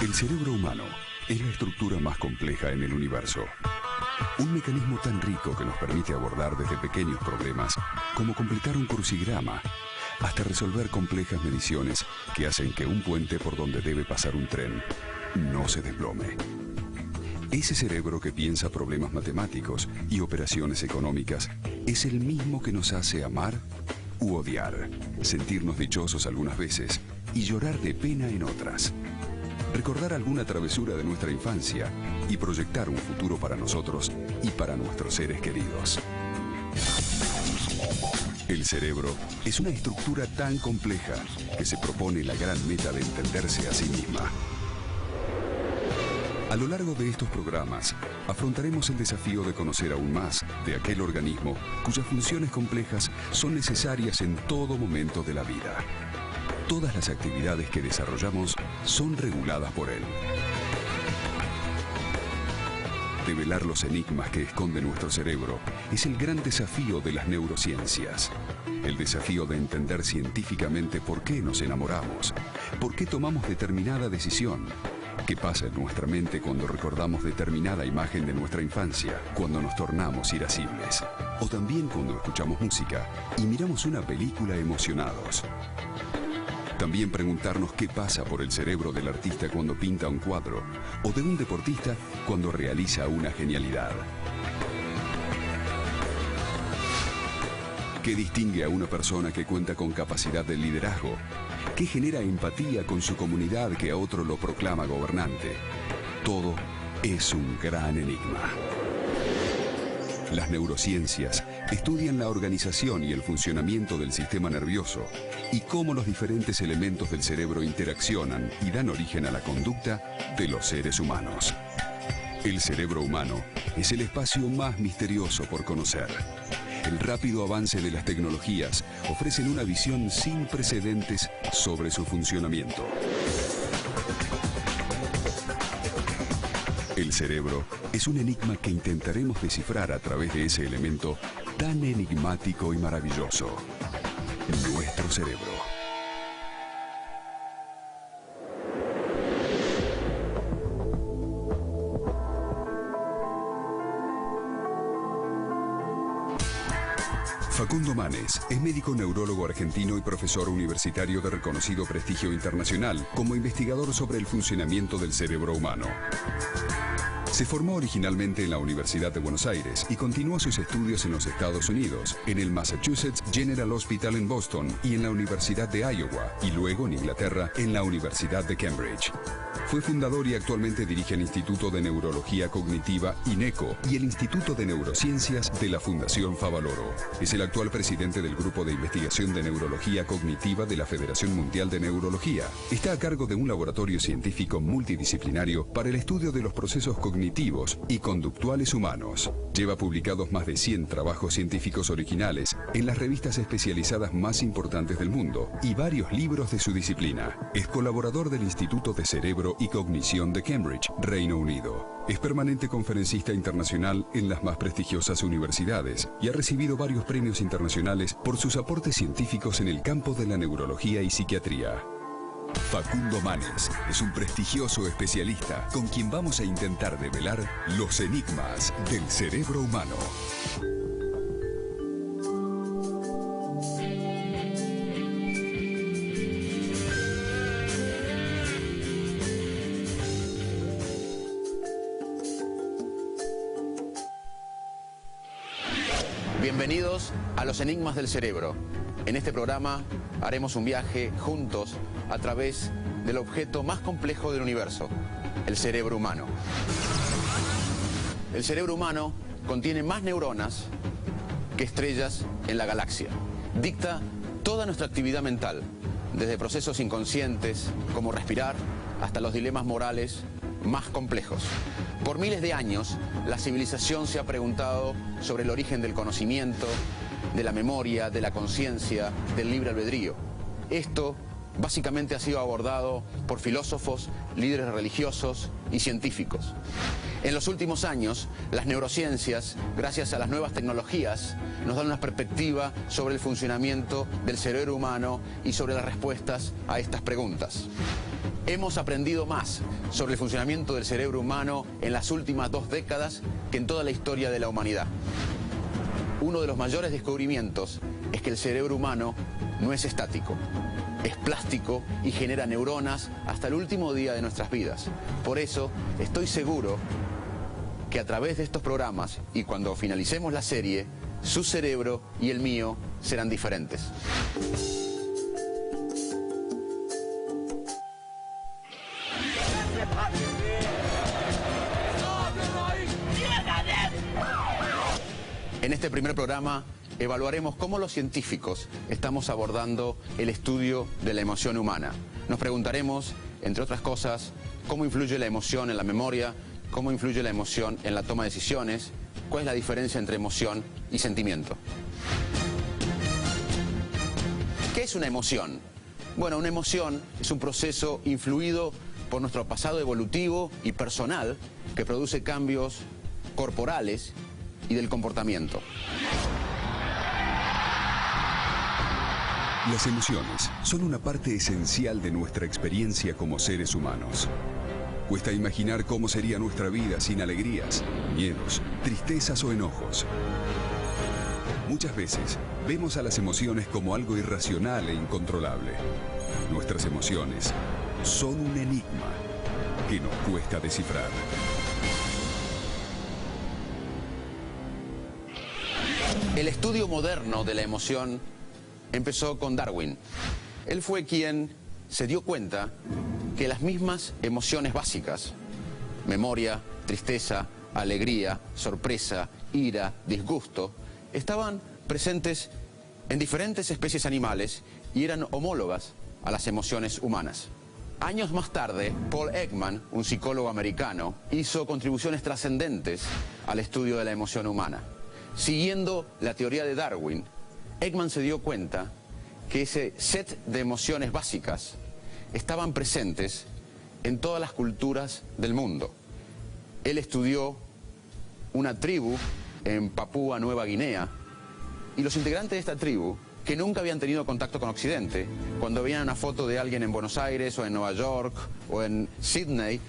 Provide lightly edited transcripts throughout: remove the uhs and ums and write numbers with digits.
El cerebro humano es la estructura más compleja en el universo. Un mecanismo tan rico que nos permite abordar desde pequeños problemas como completar un crucigrama hasta resolver complejas mediciones que hacen que un puente por donde debe pasar un tren no se desplome. Ese cerebro que piensa problemas matemáticos y operaciones económicas es el mismo que nos hace amar u odiar, sentirnos dichosos algunas veces y llorar de pena en otras. Recordar alguna travesura de nuestra infancia y proyectar un futuro para nosotros y para nuestros seres queridos. El cerebro es una estructura tan compleja que se propone la gran meta de entenderse a sí misma. A lo largo de estos programas, afrontaremos el desafío de conocer aún más de aquel organismo cuyas funciones complejas son necesarias en todo momento de la vida. Todas las actividades que desarrollamos son reguladas por él. Develar los enigmas que esconde nuestro cerebro es el gran desafío de las neurociencias. El desafío de entender científicamente por qué nos enamoramos, por qué tomamos determinada decisión, qué pasa en nuestra mente cuando recordamos determinada imagen de nuestra infancia, cuando nos tornamos irascibles, o también cuando escuchamos música y miramos una película emocionados. También preguntarnos qué pasa por el cerebro del artista cuando pinta un cuadro o de un deportista cuando realiza una genialidad. ¿Qué distingue a una persona que cuenta con capacidad de liderazgo? ¿Qué genera empatía con su comunidad que a otro lo proclama gobernante? Todo es un gran enigma. Las neurociencias estudian la organización y el funcionamiento del sistema nervioso y cómo los diferentes elementos del cerebro interaccionan y dan origen a la conducta de los seres humanos. El cerebro humano es el espacio más misterioso por conocer. El rápido avance de las tecnologías ofrecen una visión sin precedentes sobre su funcionamiento. El cerebro es un enigma que intentaremos descifrar a través de ese elemento tan enigmático y maravilloso, nuestro cerebro. Facundo Manes es médico neurólogo argentino y profesor universitario de reconocido prestigio internacional como investigador sobre el funcionamiento del cerebro humano. Se formó originalmente en la Universidad de Buenos Aires y continuó sus estudios en los Estados Unidos, en el Massachusetts General Hospital en Boston y en la Universidad de Iowa, y luego en Inglaterra, en la Universidad de Cambridge. Fue fundador y actualmente dirige el Instituto de Neurología Cognitiva, INECO, y el Instituto de Neurociencias de la Fundación Favaloro. Es el actual presidente del Grupo de Investigación de Neurología Cognitiva de la Federación Mundial de Neurología. Está a cargo de un laboratorio científico multidisciplinario para el estudio de los procesos cognitivos y conductuales humanos. Lleva publicados más de 100 trabajos científicos originales en las revistas especializadas más importantes del mundo y varios libros de su disciplina. Es colaborador del Instituto de Cerebro y Cognición de Cambridge, Reino Unido. Es permanente conferencista internacional en las más prestigiosas universidades y ha recibido varios premios internacionales por sus aportes científicos en el campo de la neurología y psiquiatría. Facundo Manes es un prestigioso especialista con quien vamos a intentar develar los enigmas del cerebro humano. Bienvenidos a los enigmas del cerebro. En este programa haremos un viaje juntos a través del objeto más complejo del universo, el cerebro humano. El cerebro humano contiene más neuronas que estrellas en la galaxia. Dicta toda nuestra actividad mental, desde procesos inconscientes como respirar hasta los dilemas morales más complejos. Por miles de años, la civilización se ha preguntado sobre el origen del conocimiento, de la memoria, de la conciencia, del libre albedrío. Esto básicamente ha sido abordado por filósofos, líderes religiosos y científicos. En los últimos años, las neurociencias, gracias a las nuevas tecnologías, nos dan una perspectiva sobre el funcionamiento del cerebro humano y sobre las respuestas a estas preguntas. Hemos aprendido más sobre el funcionamiento del cerebro humano en las últimas 2 décadas que en toda la historia de la humanidad. Uno de los mayores descubrimientos es que el cerebro humano no es estático, es plástico y genera neuronas hasta el último día de nuestras vidas. Por eso estoy seguro que a través de estos programas y cuando finalicemos la serie, su cerebro y el mío serán diferentes. En este primer programa evaluaremos cómo los científicos estamos abordando el estudio de la emoción humana. Nos preguntaremos, entre otras cosas, cómo influye la emoción en la memoria, cómo influye la emoción en la toma de decisiones, cuál es la diferencia entre emoción y sentimiento. ¿Qué es una emoción? Bueno, una emoción es un proceso influido por nuestro pasado evolutivo y personal que produce cambios corporales y del comportamiento. Las emociones son una parte esencial de nuestra experiencia como seres humanos. Cuesta imaginar cómo sería nuestra vida sin alegrías, miedos, tristezas o enojos. Muchas veces vemos a las emociones como algo irracional e incontrolable. Nuestras emociones son un enigma que nos cuesta descifrar. El estudio moderno de la emoción empezó con Darwin. Él fue quien se dio cuenta que las mismas emociones básicas, memoria, tristeza, alegría, sorpresa, ira, disgusto, estaban presentes en diferentes especies animales y eran homólogas a las emociones humanas. Años más tarde, Paul Ekman, un psicólogo americano, hizo contribuciones trascendentes al estudio de la emoción humana. Siguiendo la teoría de Darwin, Ekman se dio cuenta que ese set de emociones básicas estaban presentes en todas las culturas del mundo. Él estudió una tribu en Papúa Nueva Guinea y los integrantes de esta tribu, que nunca habían tenido contacto con Occidente, cuando veían una foto de alguien en Buenos Aires o en Nueva York o en Sydney,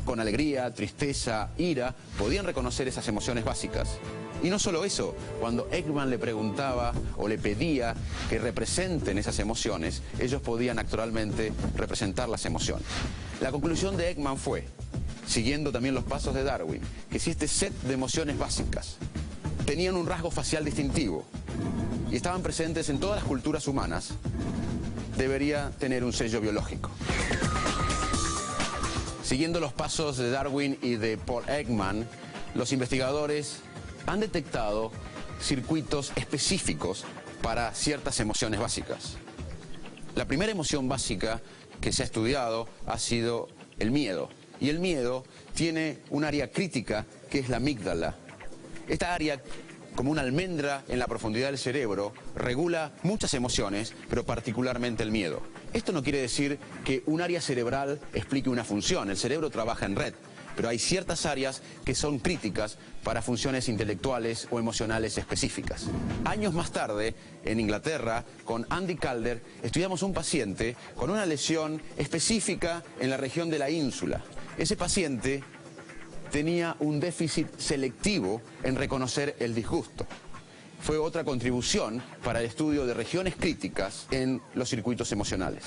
con alegría, tristeza, ira, podían reconocer esas emociones básicas. Y no solo eso, cuando Ekman le preguntaba o le pedía que representen esas emociones, ellos podían naturalmente representar las emociones. La conclusión de Ekman fue, siguiendo también los pasos de Darwin, que si este set de emociones básicas tenían un rasgo facial distintivo y estaban presentes en todas las culturas humanas, debería tener un sello biológico. Siguiendo los pasos de Darwin y de Paul Ekman, los investigadores han detectado circuitos específicos para ciertas emociones básicas. La primera emoción básica que se ha estudiado ha sido el miedo. Y el miedo tiene un área crítica que es la amígdala. Esta área, como una almendra en la profundidad del cerebro, regula muchas emociones, pero particularmente el miedo. Esto no quiere decir que un área cerebral explique una función. El cerebro trabaja en red, pero hay ciertas áreas que son críticas para funciones intelectuales o emocionales específicas. Años más tarde, en Inglaterra, con Andy Calder, estudiamos un paciente con una lesión específica en la región de la ínsula. Ese paciente tenía un déficit selectivo en reconocer el disgusto. Fue otra contribución para el estudio de regiones críticas en los circuitos emocionales.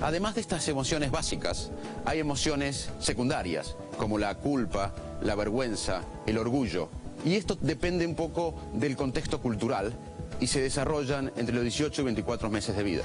Además de estas emociones básicas, hay emociones secundarias, como la culpa, la vergüenza, el orgullo. Y esto depende un poco del contexto cultural y se desarrollan entre los 18 y 24 meses de vida.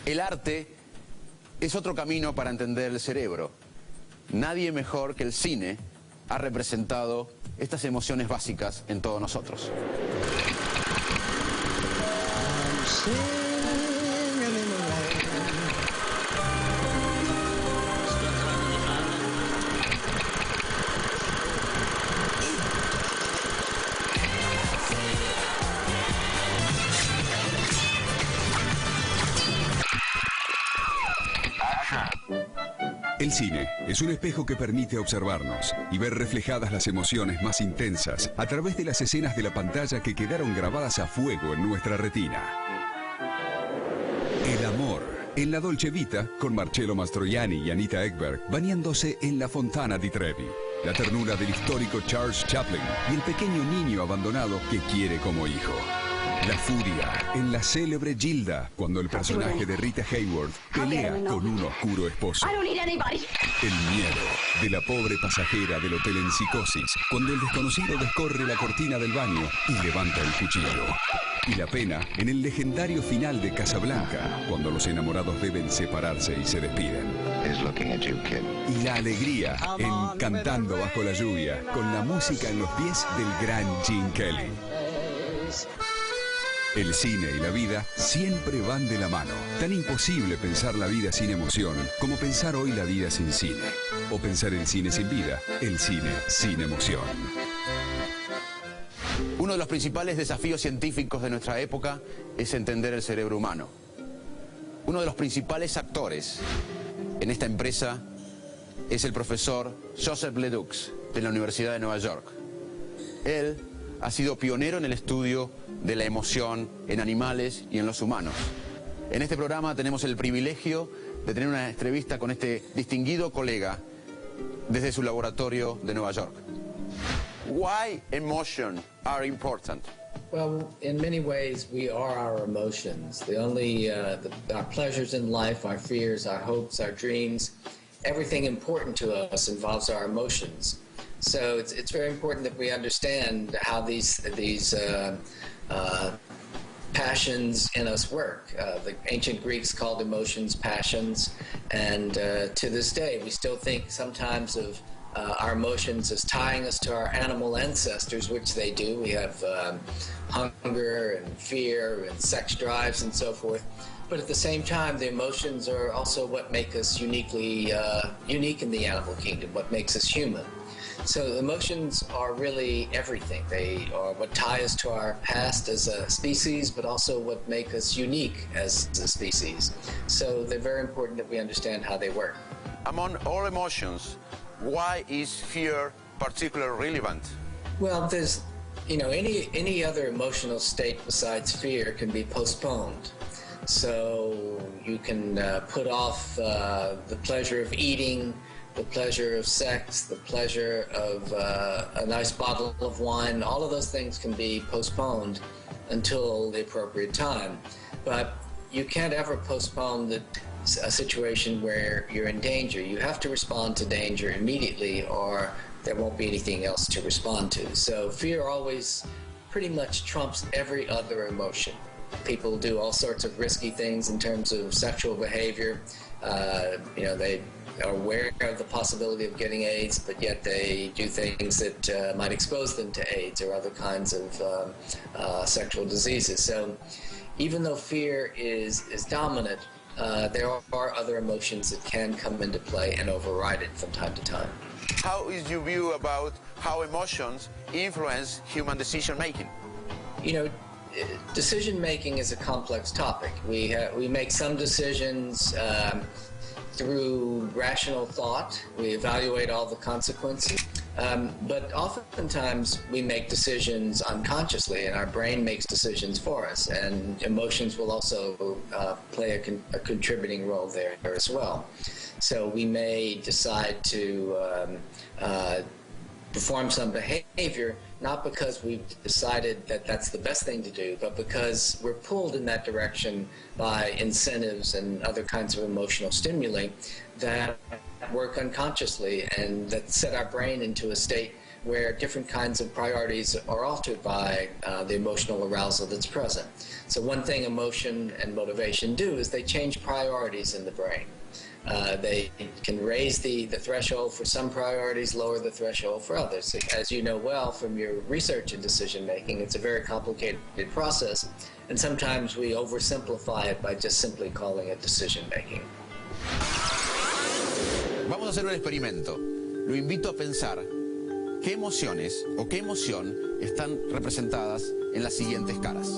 El arte es otro camino para entender el cerebro. Nadie mejor que el cine ha representado estas emociones básicas en todos nosotros. El cine es un espejo que permite observarnos y ver reflejadas las emociones más intensas a través de las escenas de la pantalla que quedaron grabadas a fuego en nuestra retina. En la Dolce Vita, con Marcello Mastroianni y Anita Ekberg, bañándose en la Fontana di Trevi. La ternura del histórico Charles Chaplin y el pequeño niño abandonado que quiere como hijo. La furia en la célebre Gilda, cuando el personaje de Rita Hayworth pelea con un oscuro esposo. El miedo de la pobre pasajera del hotel en psicosis, cuando el desconocido descorre la cortina del baño y levanta el cuchillo. Y la pena en el legendario final de Casablanca, cuando los enamorados deben separarse y se despiden. Y la alegría en Cantando bajo la lluvia, con la música en los pies del gran Gene Kelly. El cine y la vida siempre van de la mano. Tan imposible pensar la vida sin emoción como pensar hoy la vida sin cine. O pensar el cine sin vida, el cine sin emoción. Uno de los principales desafíos científicos de nuestra época es entender el cerebro humano. Uno de los principales actores en esta empresa es el profesor Joseph Ledoux, de la Universidad de Nueva York. Él ha sido pionero en el estudio de la emoción en animales y en los humanos. En este programa tenemos el privilegio de tener una entrevista con este distinguido colega desde su laboratorio de Nueva York. Why emotions are important? Well, in many ways, we are our emotions. Our pleasures in life, our fears, our hopes, our dreams, everything important to us involves our emotions. So it's very important that we understand how these passions in us work. The ancient Greeks called emotions passions, and to this day, we still think sometimes of our emotions as tying us to our animal ancestors, which they do. We have hunger and fear and sex drives and so forth. But at the same time, the emotions are also what make us unique in the animal kingdom, what makes us human. So emotions are really everything. They are what tie us to our past as a species, but also what make us unique as a species. So they're very important that we understand how they work. Among all emotions, why is fear particularly relevant? Well, there's, any other emotional state besides fear can be postponed. So you can put off the pleasure of eating, the pleasure of sex, the pleasure of a nice bottle of wine. All of those things can be postponed until the appropriate time. But you can't ever postpone a situation where you're in danger. You have to respond to danger immediately, or there won't be anything else to respond to. So fear always pretty much trumps every other emotion. People do all sorts of risky things in terms of sexual behavior. They are aware of the possibility of getting AIDS, but yet they do things that might expose them to AIDS or other kinds of sexual diseases. So even though fear is dominant, there are other emotions that can come into play and override it from time to time. How is your view about how emotions influence human decision making? Decision making is a complex topic. We make some decisions through rational thought. We evaluate all the consequences. But oftentimes we make decisions unconsciously, and our brain makes decisions for us, and emotions will also play a contributing role there as well. So we may decide to perform some behavior, not because we've decided that that's the best thing to do, but because we're pulled in that direction by incentives and other kinds of emotional stimuli that work unconsciously and that set our brain into a state where different kinds of priorities are altered by the emotional arousal that's present. So one thing emotion and motivation do is they change priorities in the brain. They can raise the threshold for some priorities, lower the threshold for others. As you know well from your research in decision making, it's a very complicated process, and sometimes we oversimplify it by just simply calling it decision making. Vamos a hacer un experimento. Lo invito a pensar qué emociones o qué emoción están representadas en las siguientes caras.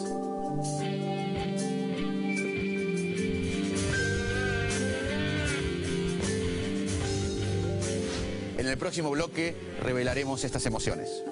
En el próximo bloque revelaremos estas emociones.